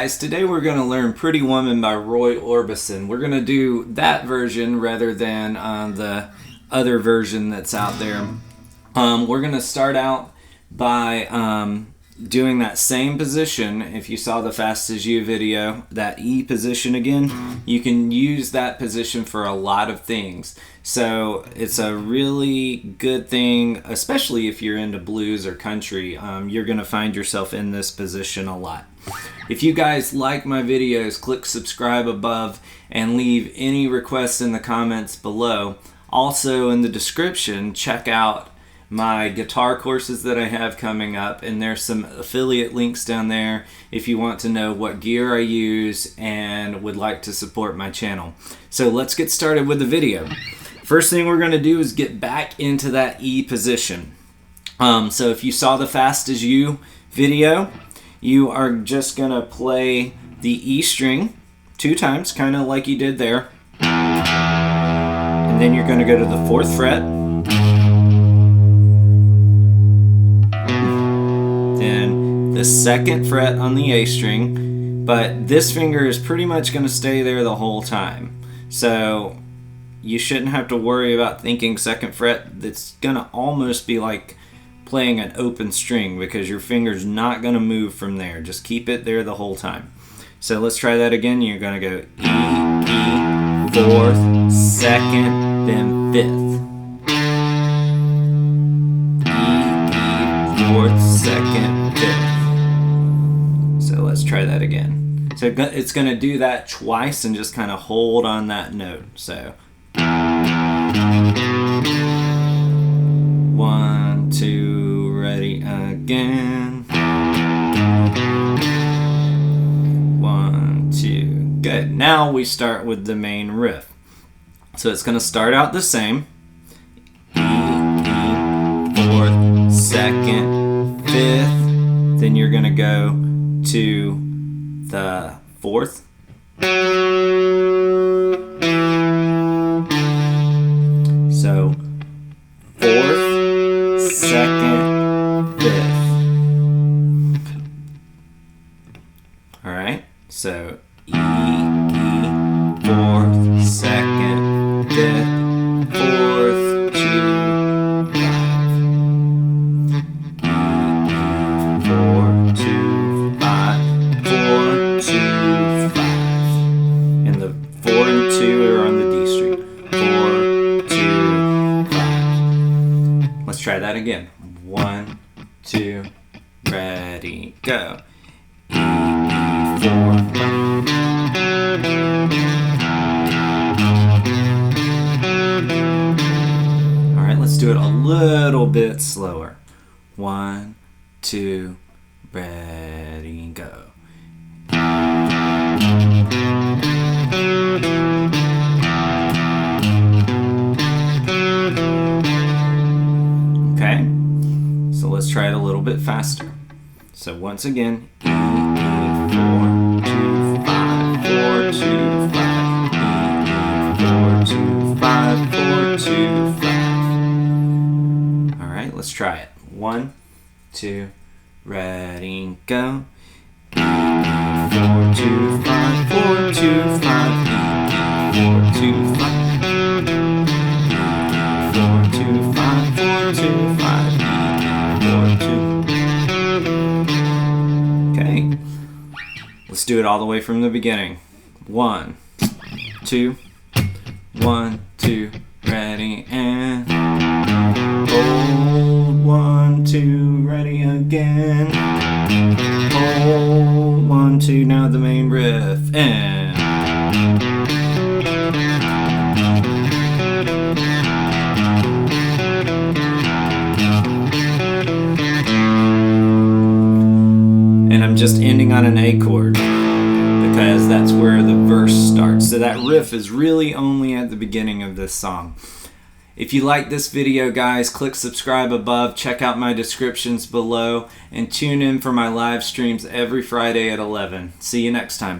guys, today we're going to learn Pretty Woman by Roy Orbison. We're going to do that version rather than the other version that's out there. We're going to start out by doing that same position. If you saw the Fast As You video, that E position again, you can use that position for a lot of things. So it's a really good thing, especially if you're into blues or country. You're going to find yourself in this position a lot. If you guys like my videos, click subscribe above and leave any requests in the comments below. Also in the description, check out my guitar courses that I have coming up, and there's some affiliate links down there if you want to know what gear I use and would like to support my channel. So let's get started with the video. First thing we're going to do is get back into that E position. So if you saw the Fast As You video, you are just going to play the E string 2 times, kind of like you did there. And then you're going to go to the 4th fret. Then the 2nd fret on the A string. But this finger is pretty much going to stay there the whole time. So you shouldn't have to worry about thinking 2nd fret. It's going to almost be like playing an open string because your finger's not going to move from there. Just keep it there the whole time. So let's try that again. You're going to go E, E, 4th, 2nd, then 5th. E, E, 4th, 2nd, 5th. So let's try that again. So it's going to do that twice and just kind of hold on that note. So 1, 2, ready again. 1, 2, good. Now we start with the main riff. So it's going to start out the same. E, E, 4th, 2nd, 5th. Then you're going to go to the 4th. So 4th, 2nd, 5th. Alright, so E, E, 4th, 2nd, 5th, 4th, 2, 5. E, E, 4, 2, 5, 4, 2, 5. And the 4 and 2 are on the D string. 4, 2, 5. Let's try that again. 1, 2, ready, go. E, E, 4, 5. Alright, let's do it a little bit slower. 1, 2, ready, go. Okay, so let's try it a little bit faster. So once again, E, E, 4, 2, 5, 4, 2, 5, E, E, 4, 2, 5, 4, 2, 5. Alright, let's try it. 1, 2, ready, go. E, E, 4, 2, 5, 4, 2, 5, E, E, 4, 2, 5. 4, 2, 5, 4, 2, 5, 4, 2. Okay, let's do it all the way from the beginning. 1, 2, 1, 2, ready, and hold. 1, 2, ready again. Hold. 1, 2, now the main riff, and I'm just ending on an A chord because that's where the verse starts. So that riff is really only at the beginning of this song. If you like this video, guys, click subscribe above, check out my descriptions below, and tune in for my live streams every Friday at 11. See you next time.